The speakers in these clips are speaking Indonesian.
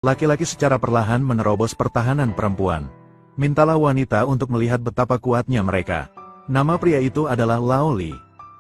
Laki-laki secara perlahan menerobos pertahanan perempuan. Mintalah wanita untuk melihat betapa kuatnya mereka. Nama pria itu adalah Lao Li.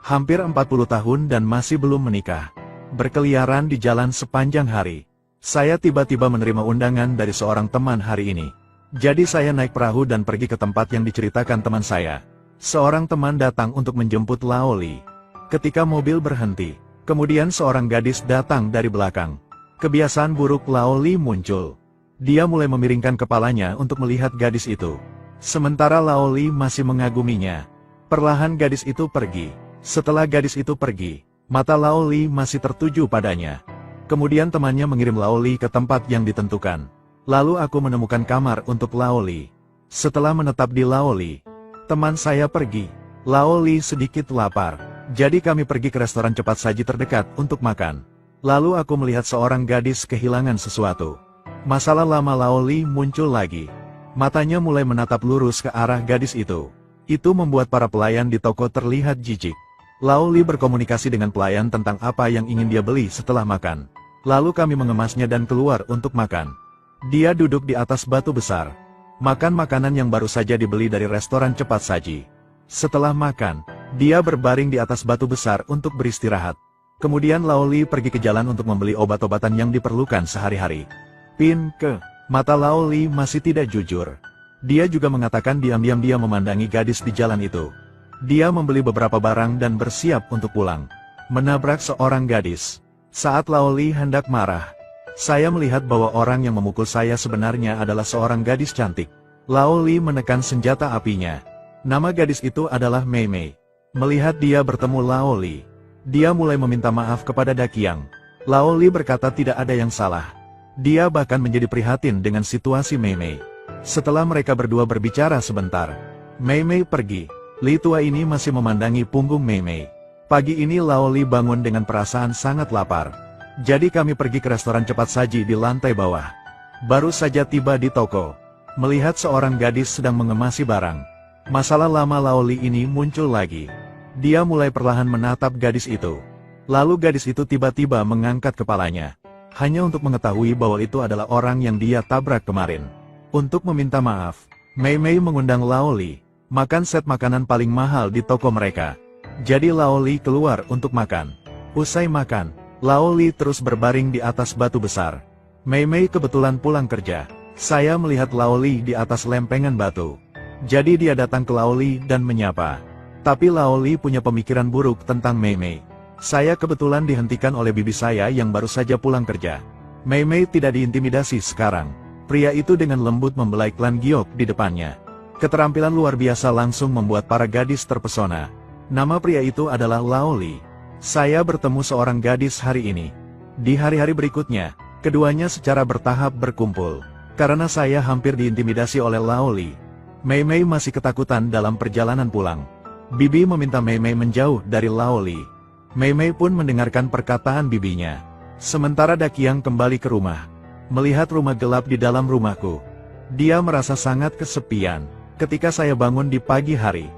Hampir 40 tahun dan masih belum menikah. Berkeliaran di jalan sepanjang hari. Saya tiba-tiba menerima undangan dari seorang teman hari ini. Jadi saya naik perahu dan pergi ke tempat yang diceritakan teman saya. Seorang teman datang untuk menjemput Lao Li. Ketika mobil berhenti, kemudian seorang gadis datang dari belakang. Kebiasaan buruk Lao Li muncul. Dia mulai memiringkan kepalanya untuk melihat gadis itu. Sementara Lao Li masih mengaguminya. Perlahan gadis itu pergi. Setelah gadis itu pergi, mata Lao Li masih tertuju padanya. Kemudian temannya mengirim Lao Li ke tempat yang ditentukan. Lalu aku menemukan kamar untuk Lao Li. Setelah menetap di Lao Li, teman saya pergi. Lao Li sedikit lapar. Jadi kami pergi ke restoran cepat saji terdekat untuk makan. Lalu aku melihat seorang gadis kehilangan sesuatu. Masalah lama Lao Li muncul lagi. Matanya mulai menatap lurus ke arah gadis itu. Itu membuat para pelayan di toko terlihat jijik. Lao Li berkomunikasi dengan pelayan tentang apa yang ingin dia beli setelah makan. Lalu kami mengemasnya dan keluar untuk makan. Dia duduk di atas batu besar. Makan makanan yang baru saja dibeli dari restoran cepat saji. Setelah makan, dia berbaring di atas batu besar untuk beristirahat. Kemudian Lao Li pergi ke jalan untuk membeli obat-obatan yang diperlukan sehari-hari. Mata Lao Li masih tidak jujur. Dia juga mengatakan diam-diam dia memandangi gadis di jalan itu. Dia membeli beberapa barang dan bersiap untuk pulang. Menabrak seorang gadis. Saat Lao Li hendak marah, saya melihat bahwa orang yang memukul saya sebenarnya adalah seorang gadis cantik. Lao Li menekan senjata apinya. Nama gadis itu adalah Mei Mei. Melihat dia bertemu Lao Li, dia mulai meminta maaf kepada Daqiang. Lao Li berkata tidak ada yang salah. Dia bahkan menjadi prihatin dengan situasi Mei Mei. Setelah mereka berdua berbicara sebentar, Mei Mei pergi. Li tua ini masih memandangi punggung Mei Mei. Pagi ini Lao Li bangun dengan perasaan sangat lapar. Jadi kami pergi ke restoran cepat saji di lantai bawah. Baru saja tiba di toko, melihat seorang gadis sedang mengemasi barang. Masalah lama Lao Li ini muncul lagi. Dia mulai perlahan menatap gadis itu. Lalu gadis itu tiba-tiba mengangkat kepalanya. Hanya untuk mengetahui bahwa itu adalah orang yang dia tabrak kemarin. Untuk meminta maaf, Mei Mei mengundang Lao Li makan set makanan paling mahal di toko mereka. Jadi Lao Li keluar untuk makan. Usai makan, Lao Li terus berbaring di atas batu besar. Mei Mei kebetulan pulang kerja. Saya melihat Lao Li di atas lempengan batu. Jadi dia datang ke Lao Li dan menyapa. Tapi Lao Li punya pemikiran buruk tentang Mei Mei. Saya kebetulan dihentikan oleh bibi saya yang baru saja pulang kerja. Mei Mei tidak diintimidasi sekarang. Pria itu dengan lembut membelai klan giok di depannya. Keterampilan luar biasa langsung membuat para gadis terpesona. Nama pria itu adalah Lao Li. Saya bertemu seorang gadis hari ini. Di hari-hari berikutnya, keduanya secara bertahap berkumpul. Karena saya hampir diintimidasi oleh Lao Li, Mei Mei masih ketakutan dalam perjalanan pulang. Bibi meminta Mei Mei menjauh dari Lao Li. Mei Mei pun mendengarkan perkataan bibinya. Sementara Daqiang kembali ke rumah. Melihat rumah gelap di dalam rumahku, dia merasa sangat kesepian. Ketika saya bangun di pagi hari,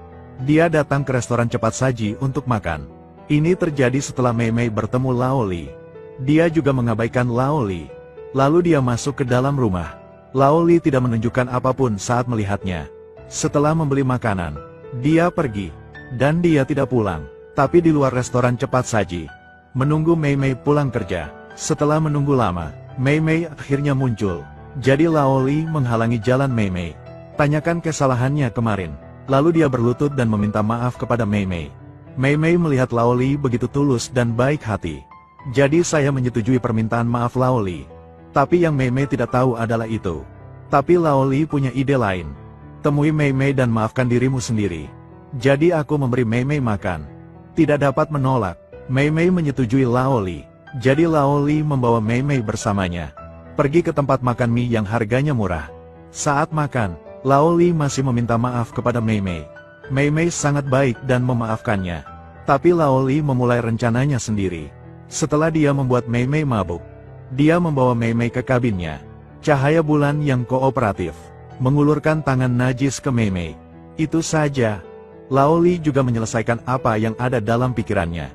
dia datang ke restoran cepat saji untuk makan. Ini terjadi setelah Mei Mei bertemu Lao Li. Dia juga mengabaikan Lao Li. Lalu dia masuk ke dalam rumah. Lao Li tidak menunjukkan apapun saat melihatnya. Setelah membeli makanan, dia pergi. Dan dia tidak pulang, tapi di luar restoran cepat saji, menunggu Mei Mei pulang kerja. Setelah menunggu lama, Mei Mei akhirnya muncul. Jadi Lao Li menghalangi jalan Mei Mei. Tanyakan kesalahannya kemarin. Lalu dia berlutut dan meminta maaf kepada Mei Mei. Mei Mei melihat Lao Li begitu tulus dan baik hati. Jadi saya menyetujui permintaan maaf Lao Li. Tapi yang Mei Mei tidak tahu adalah itu. Tapi Lao Li punya ide lain. Temui Mei Mei dan maafkan dirimu sendiri. Jadi aku memberi Mei Mei makan. Tidak dapat menolak. Mei Mei menyetujui Lao Li. Jadi Lao Li membawa Mei Mei bersamanya. Pergi ke tempat makan mie yang harganya murah. Saat makan, Lao Li masih meminta maaf kepada Mei Mei. Mei Mei sangat baik dan memaafkannya. Tapi Lao Li memulai rencananya sendiri. Setelah dia membuat Mei Mei mabuk, dia membawa Mei Mei ke kabinnya. Cahaya bulan yang kooperatif mengulurkan tangan najis ke Mei Mei. Itu saja. Lao Li juga menyelesaikan apa yang ada dalam pikirannya.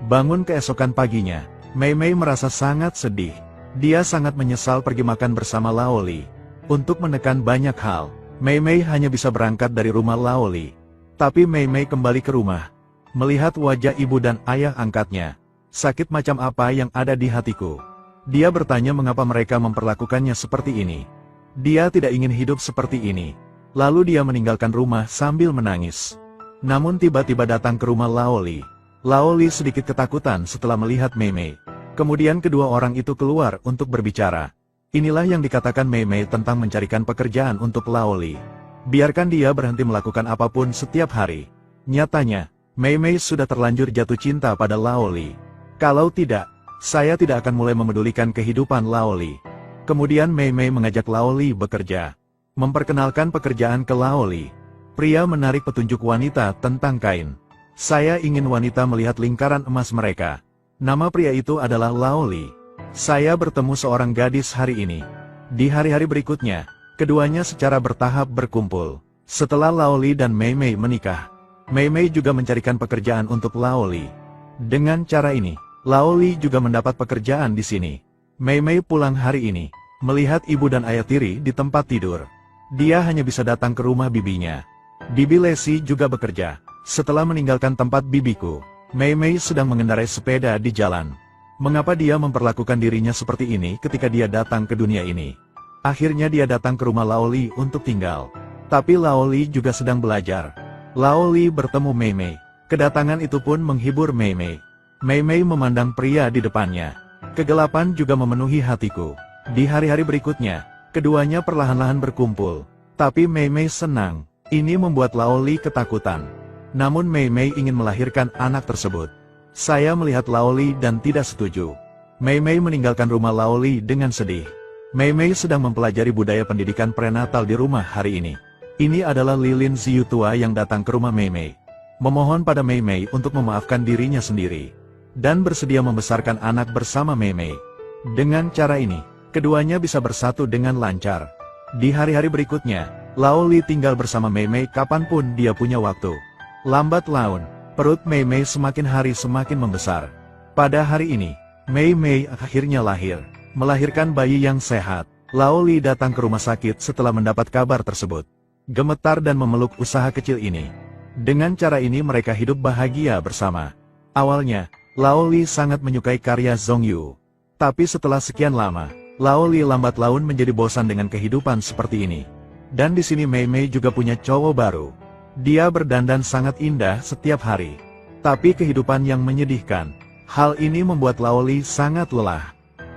Bangun keesokan paginya, Mei Mei merasa sangat sedih. Dia sangat menyesal pergi makan bersama Laoli. Untuk menekan banyak hal, Mei Mei hanya bisa berangkat dari rumah Laoli. Tapi Mei Mei kembali ke rumah. Melihat wajah ibu dan ayah angkatnya, sakit macam apa yang ada di hatiku. Dia bertanya mengapa mereka memperlakukannya seperti ini. Dia tidak ingin hidup seperti ini. Lalu dia meninggalkan rumah sambil menangis. Namun tiba-tiba datang ke rumah Laoli. Laoli sedikit ketakutan setelah melihat Mei Mei. Kemudian kedua orang itu keluar untuk berbicara. Inilah yang dikatakan Mei Mei tentang mencarikan pekerjaan untuk Laoli. Biarkan dia berhenti melakukan apapun setiap hari. Nyatanya, Mei Mei sudah terlanjur jatuh cinta pada Laoli. Kalau tidak, saya tidak akan mulai memedulikan kehidupan Laoli. Kemudian Mei Mei mengajak Laoli bekerja. Memperkenalkan pekerjaan ke Laoli. Pria menarik petunjuk wanita tentang kain. Saya ingin wanita melihat lingkaran emas mereka. Nama pria itu adalah Laoli. Saya bertemu seorang gadis hari ini. Di hari-hari berikutnya, keduanya secara bertahap berkumpul. Setelah Laoli dan Mei Mei menikah, Mei Mei juga mencarikan pekerjaan untuk Laoli. Dengan cara ini, Laoli juga mendapat pekerjaan di sini. Mei Mei pulang hari ini, melihat ibu dan ayah tiri di tempat tidur. Dia hanya bisa datang ke rumah bibinya. Bibi Lesi juga bekerja. Setelah meninggalkan tempat bibiku, Mei Mei sedang mengendarai sepeda di jalan. Mengapa dia memperlakukan dirinya seperti ini ketika dia datang ke dunia ini? Akhirnya dia datang ke rumah Laoli untuk tinggal. Tapi Laoli juga sedang belajar. Laoli bertemu Mei Mei. Kedatangan itu pun menghibur Mei Mei. Mei Mei memandang pria di depannya. Kegelapan juga memenuhi hatiku. Di hari-hari berikutnya, keduanya perlahan-lahan berkumpul. Tapi Mei Mei senang. Ini membuat Laoli ketakutan. Namun Mei Mei ingin melahirkan anak tersebut. Saya melihat Laoli dan tidak setuju. Mei Mei meninggalkan rumah Laoli dengan sedih. Mei Mei sedang mempelajari budaya pendidikan prenatal di rumah hari ini. Ini adalah Lilin Ziyu tua yang datang ke rumah Mei Mei. Memohon pada Mei Mei untuk memaafkan dirinya sendiri. Dan bersedia membesarkan anak bersama Mei Mei. Dengan cara ini, keduanya bisa bersatu dengan lancar. Di hari-hari berikutnya, Laoli tinggal bersama Mei Mei kapanpun dia punya waktu. Lambat laun, perut Mei Mei semakin hari semakin membesar. Pada hari ini, Mei Mei akhirnya lahir. Melahirkan bayi yang sehat. Laoli datang ke rumah sakit setelah mendapat kabar tersebut. Gemetar dan memeluk usaha kecil ini. Dengan cara ini mereka hidup bahagia bersama. Awalnya, Laoli sangat menyukai karya Zhong Yu. Tapi setelah sekian lama, Laoli lambat laun menjadi bosan dengan kehidupan seperti ini. Dan di sini Mei Mei juga punya cowok baru. Dia berdandan sangat indah setiap hari. Tapi kehidupan yang menyedihkan. Hal ini membuat Laoli sangat lelah.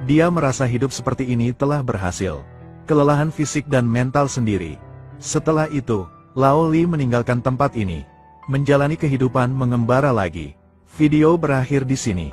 Dia merasa hidup seperti ini telah berhasil. Kelelahan fisik dan mental sendiri. Setelah itu, Laoli meninggalkan tempat ini. Menjalani kehidupan mengembara lagi. Video berakhir di sini.